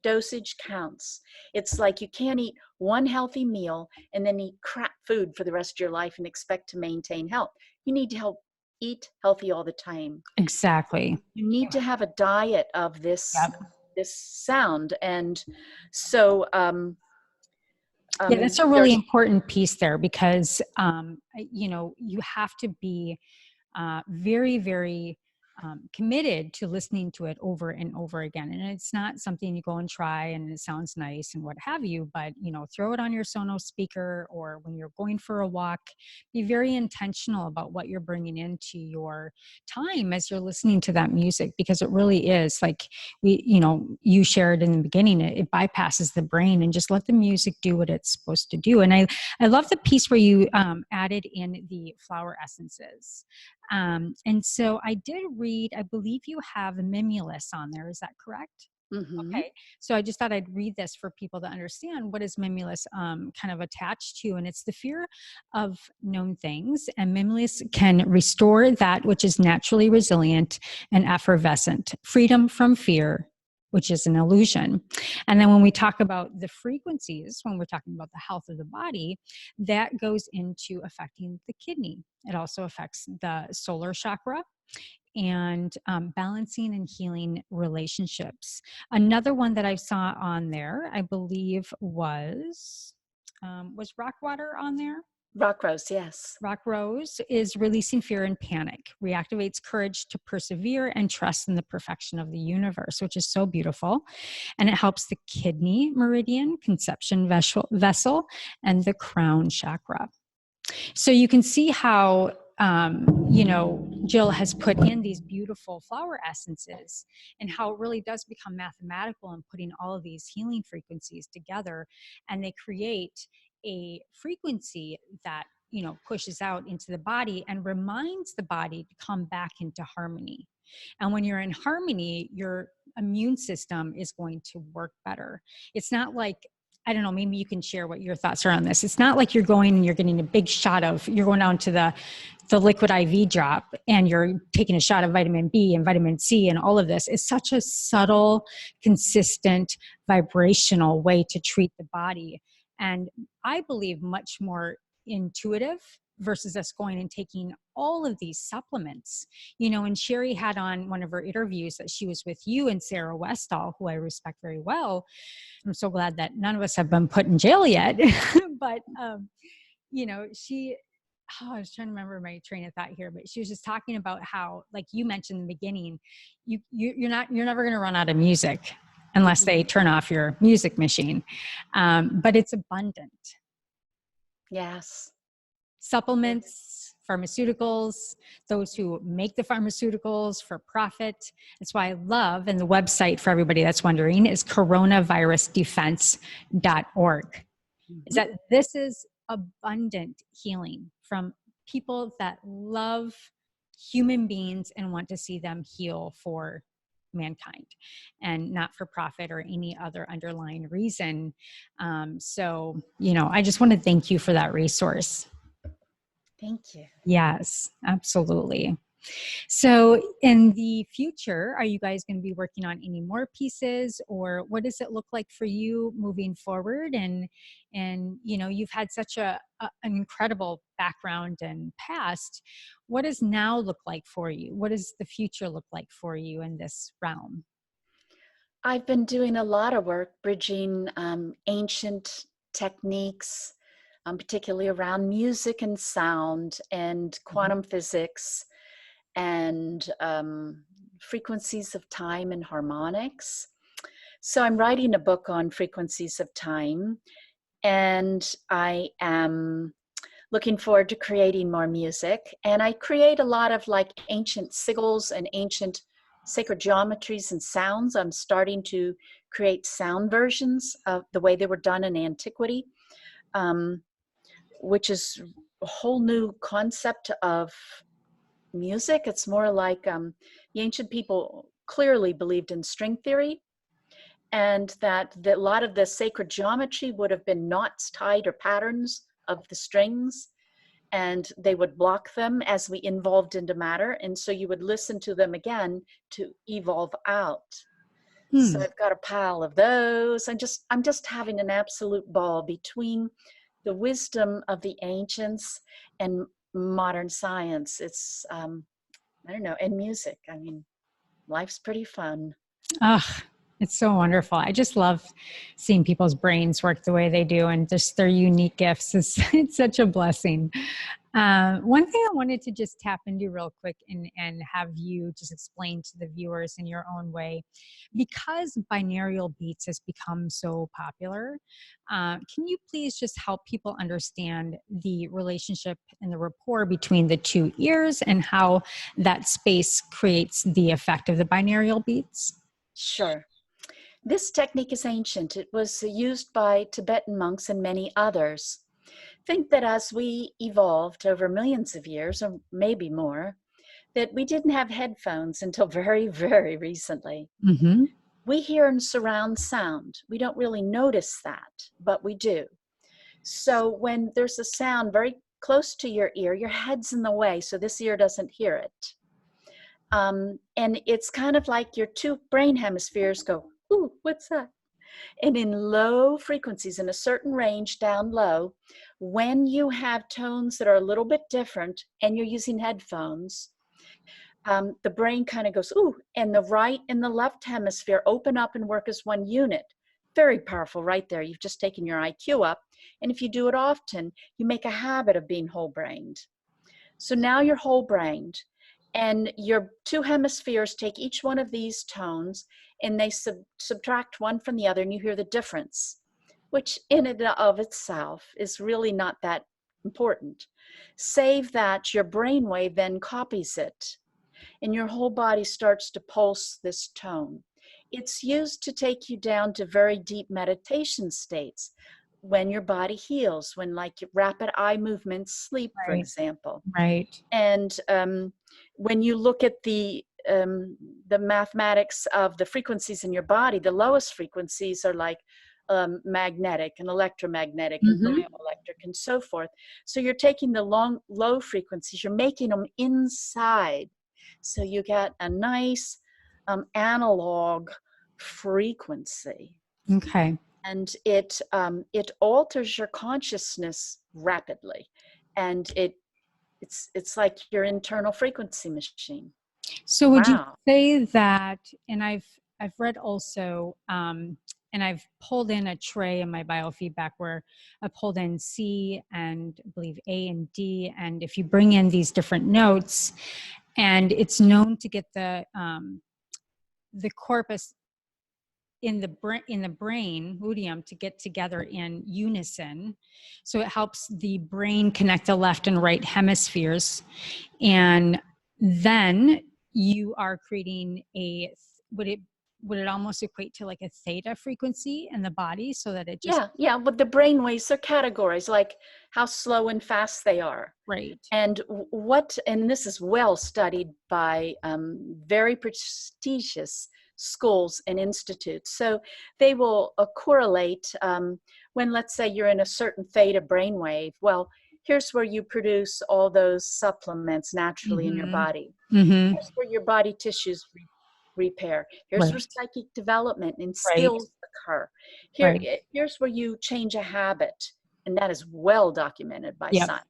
Dosage counts. It's like you can't eat one healthy meal and then eat crap food for the rest of your life and expect to maintain health. You need to eat healthy all the time.
Exactly.
You need to have a diet of this
Yep.
this sound. And so
Yeah, that's a really
there's
important piece there because, you have to be very, very committed to listening to it over and over again. And it's not something you go and try and it sounds nice and what have you, but, throw it on your Sonos speaker or when you're going for a walk, be very intentional about what you're bringing into your time as you're listening to that music, because it really is like you shared in the beginning, it bypasses the brain and just let the music do what it's supposed to do. And I love the piece where you added in the flower essences. And so I did read, I believe you have Mimulus on there. Is that correct?
mhm.
Okay. So I just thought I'd read this for people to understand what is Mimulus kind of attached to. And it's the fear of known things. And Mimulus can restore that which is naturally resilient and effervescent, freedom from fear, which is an illusion. And then when we talk about the frequencies, when we're talking about the health of the body, that goes into affecting the kidney. It also affects the solar chakra and balancing and healing relationships. Another one that I saw on there, I believe was rock water on there?
Rock rose, yes.
Rock Rose is releasing fear and panic, reactivates courage to persevere and trust in the perfection of the universe, which is so beautiful. And it helps the kidney meridian, conception vessel, and the crown chakra. So you can see how, Jill has put in these beautiful flower essences and how it really does become mathematical in putting all of these healing frequencies together. And they create a frequency that, pushes out into the body and reminds the body to come back into harmony. And when you're in harmony, your immune system is going to work better. It's not like, I don't know, maybe you can share what your thoughts are on this. It's not like you're going and you're getting a big shot of, you're going down to the liquid IV drop and you're taking a shot of vitamin B and vitamin C and all of this. It's such a subtle, consistent, vibrational way to treat the body. And I believe much more intuitive versus us going and taking all of these supplements. And Sherry had on one of her interviews that she was with you and Sarah Westall, who I respect very well. I'm so glad that none of us have been put in jail yet. But, I was trying to remember my train of thought here, but she was just talking about how, like you mentioned in the beginning, you're never going to run out of music unless they turn off your music machine. But it's abundant.
Yes.
Supplements, pharmaceuticals, those who make the pharmaceuticals for profit. That's why I love, and the website for everybody that's wondering is coronavirusdefense.org. Is that this is abundant healing from people that love human beings and want to see them heal for mankind and not for profit or any other underlying reason. So, I just want to thank you for that resource.
Thank you.
Yes, absolutely. So in the future, are you guys going to be working on any more pieces, or what does it look like for you moving forward? And you've had such an incredible background and past. What does now look like for you? What does the future look like for you in this realm?
I've been doing a lot of work bridging ancient techniques, particularly around music and sound and quantum physics and frequencies of time and harmonics. So I'm writing a book on frequencies of time, and I am looking forward to creating more music. And I create a lot of like ancient sigils and ancient sacred geometries and sounds. I'm starting to create sound versions of the way they were done in antiquity, which is a whole new concept of music. It's more like the ancient people clearly believed in string theory, and that a lot of the sacred geometry would have been knots tied or patterns of the strings, and they would block them as we evolved into matter, and so you would listen to them again to evolve out. So I've got a pile of those. I'm just having an absolute ball between the wisdom of the ancients and modern science. It's I don't know, and music. I mean, life's pretty fun.
Oh, it's so wonderful. I just love seeing people's brains work the way they do, and just their unique gifts. It's such a blessing. One thing I wanted to just tap into real quick and have you just explain to the viewers in your own way, because binaural beats has become so popular. Can you please just help people understand the relationship and the rapport between the two ears and how that space creates the effect of the binaural beats?
Sure. This technique is ancient. It was used by Tibetan monks and many others. Think that as we evolved over millions of years, or maybe more, that we didn't have headphones until very, very recently.
Mm-hmm.
We hear and surround sound. We don't really notice that, but we do. So when there's a sound very close to your ear, your head's in the way, so this ear doesn't hear it. And it's kind of like your two brain hemispheres go, ooh, what's that? And in low frequencies, in a certain range down low, when you have tones that are a little bit different and you're using headphones, the brain kind of goes, ooh, and the right and the left hemisphere open up and work as one unit. Very powerful right there. You've just taken your IQ up. And if you do it often, you make a habit of being whole-brained. So now you're whole-brained, and your two hemispheres take each one of these tones and they subtract one from the other, and you hear the difference, which in and of itself is really not that important. Save that, your brainwave then copies it, and your whole body starts to pulse this tone. It's used to take you down to very deep meditation states when your body heals, when like rapid eye movements, sleep, for example.
Right.
And when you look at the mathematics of the frequencies in your body, the lowest frequencies are like magnetic and electromagnetic and bioelectric and so forth. So you're taking the low frequencies, you're making them inside. So you get a nice analog frequency.
Okay.
And it alters your consciousness rapidly, and it's like your internal frequency machine.
So would you say that, and I've read also, and I've pulled in a tray in my biofeedback where I pulled in C and I believe A and D, and if you bring in these different notes, and it's known to get the corpus in the brain, luteum, to get together in unison. So it helps the brain connect the left and right hemispheres. And then you are creating would it almost equate to like a theta frequency in the body, so that it just
Yeah. But the brain waves are categories, like how slow and fast they are.
right.
And and this is well studied by very prestigious schools and institutes. So they will correlate when, let's say, you're in a certain theta brainwave. Well, here's where you produce all those supplements naturally in your body. Here's where your body tissues repair. Here's where
Right.
psychic development and
Right.
skills occur.
Right.
Here's where you change a habit. And that is well documented by
Yep.
science.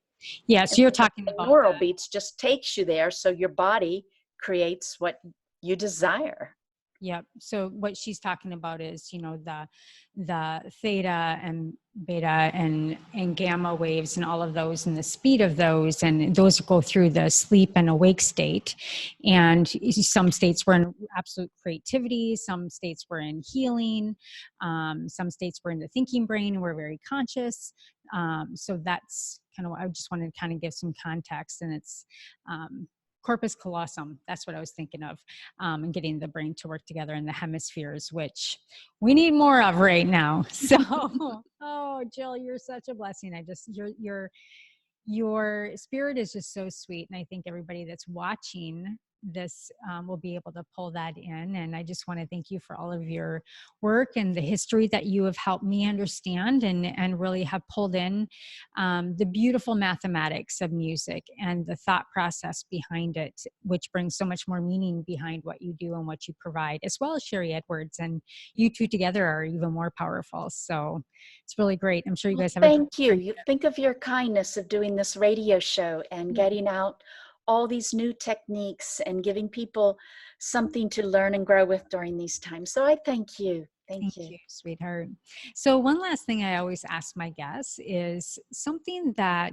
Yeah. So
And
you're
so
talking
the
about
neural beats just takes you there, so your body creates what you desire.
Yep. So what she's talking about is, the theta and beta and gamma waves and all of those, and the speed of those, and those go through the sleep and awake state. And some states were in absolute creativity, some states were in healing, some states were in the thinking brain, we're very conscious. So that's kind of what I just wanted to kind of give some context. And it's corpus callosum. That's what I was thinking of, and getting the brain to work together in the hemispheres, which we need more of right now. So, oh, Jill, you're such a blessing. Your spirit is just so sweet, and I think everybody that's watching this will be able to pull that in. And I just want to thank you for all of your work and the history that you have helped me understand, and really have pulled in the beautiful mathematics of music and the thought process behind it, which brings so much more meaning behind what you do and what you provide, as well as Sherry Edwards. And you two together are even more powerful. So it's really great. I'm sure you guys have
Thank you. You think of your kindness of doing this radio show and getting out all these new techniques and giving people something to learn and grow with during these times. So I thank you.
Thank you, sweetheart. So one last thing I always ask my guests is something that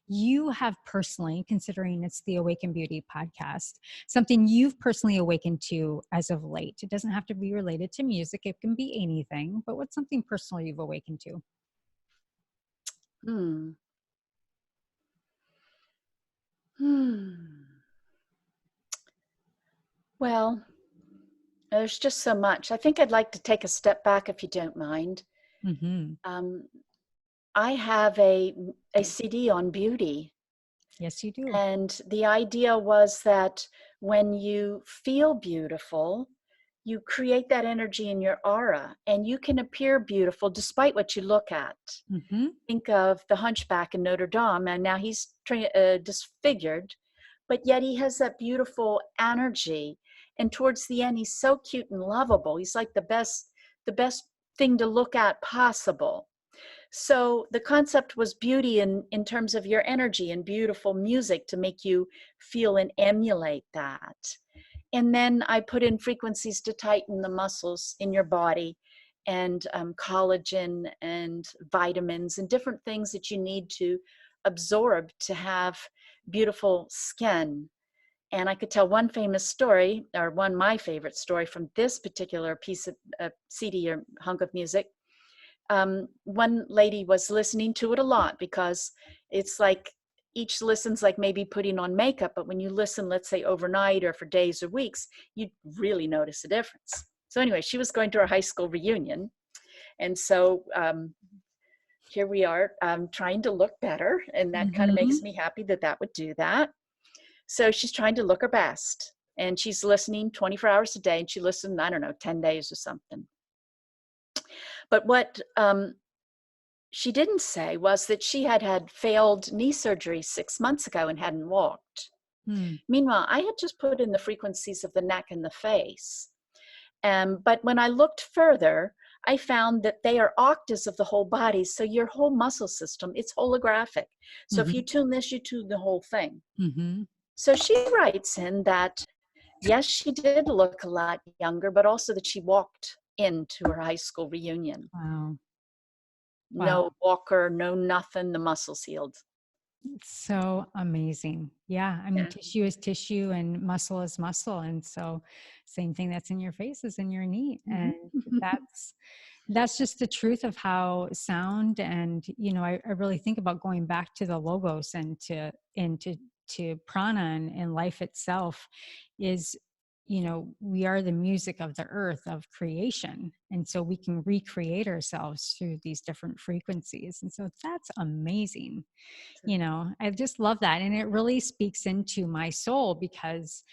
you have personally, considering it's the Awaken Beauty podcast, something you've personally awakened to as of late. It doesn't have to be related to music. It can be anything, but what's something personal you've awakened to?
Well, there's just so much. I think I'd like to take a step back, if you don't mind. I have a CD on beauty.
Yes, you do.
And the idea was that when you feel beautiful, you create that energy in your aura, and you can appear beautiful despite what you look at. Think of the hunchback in Notre Dame, and now he's disfigured, but yet he has that beautiful energy. And towards the end, he's so cute and lovable. He's like the best thing to look at possible. So the concept was beauty in terms of your energy, and beautiful music to make you feel and emulate that. And then I put in frequencies to tighten the muscles in your body, and collagen and vitamins and different things that you need to absorb to have beautiful skin. And I could tell one famous story, or my favorite story from this particular piece of CD or hunk of music. One lady was listening to it a lot, because it's like each listen's like maybe putting on makeup, but when you listen, let's say overnight or for days or weeks, you really notice a difference. So anyway, she was going to her high school reunion. And so here we are trying to look better. And that kind of makes me happy that would do that. So she's trying to look her best. And she's listening 24 hours a day. And she listened, I don't know, 10 days or something. But what she didn't say was that she had failed knee surgery 6 months ago and hadn't walked. Meanwhile, I had just put in the frequencies of the neck and the face. But when I looked further, I found that they are octaves of the whole body. So your whole muscle system, it's holographic. So if you tune this, you tune the whole thing. So she writes in that, yes, she did look a lot younger, but also that she walked into her high school reunion.
Wow.
No walker, no nothing, the muscles healed.
It's so amazing. Yeah. I mean,
Yeah.
tissue is tissue and muscle is muscle. And so same thing that's in your face is in your knee.
Mhm.
And that's just the truth of how sound. And, I really think about going back to the logos and to prana and life itself is, we are the music of the earth, of creation. And so we can recreate ourselves through these different frequencies. And so that's amazing. I just love that. And it really speaks into my soul because,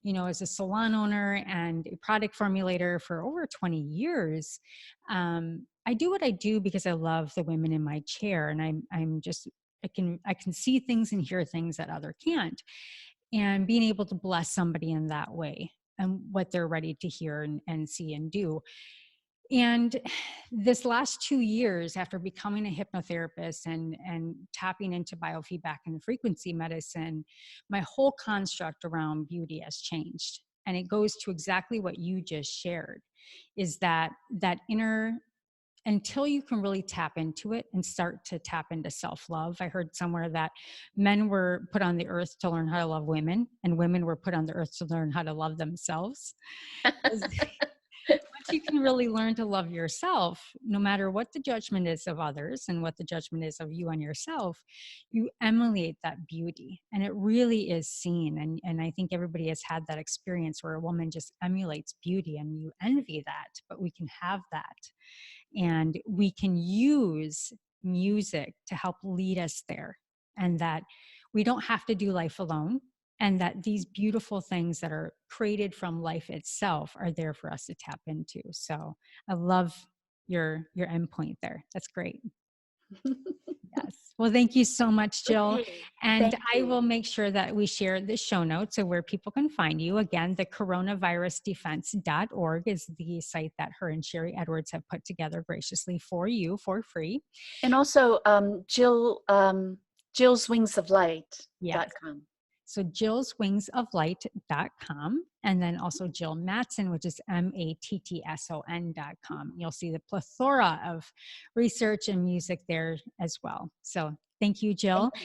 as a salon owner and a product formulator for over 20 years, I do what I do because I love the women in my chair. And I'm just, I can see things and hear things that other can't. And being able to bless somebody in that way and what they're ready to hear and see and do. And this last 2 years after becoming a hypnotherapist and tapping into biofeedback and frequency medicine, my whole construct around beauty has changed. And it goes to exactly what you just shared, is that inner, until you can really tap into it and start to tap into self-love. I heard somewhere that men were put on the earth to learn how to love women, and women were put on the earth to learn how to love themselves. Once you can really learn to love yourself, no matter what the judgment is of others and what the judgment is of you on yourself, you emulate that beauty. And it really is seen. And I think everybody has had that experience where a woman just emulates beauty and you envy that, but we can have that. And we can use music to help lead us there. And that we don't have to do life alone, and that these beautiful things that are created from life itself are there for us to tap into. So I love your endpoint there. That's great. Yes. Well, thank you so much, Jill.
Okay.
And
Thank
I
you.
will make sure that we share the show notes of where people can find you. Again, the coronavirusdefense.org is the site that her and Sherry Edwards have put together graciously for you for free.
And also, Jill's Wings of Light
Yes.
dot com.
So jillswingsoflight.com, and then also Jill Mattson, which is Mattson.com. You'll see the plethora of research and music there as well. So thank you,
Thank
Jill.
you.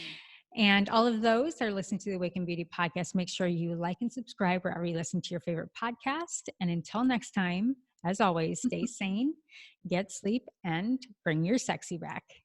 And all of those that are listening to the Awaken Beauty podcast, make sure you like and subscribe wherever you listen to your favorite podcast. And until next time, as always, stay sane, get sleep, and bring your sexy back.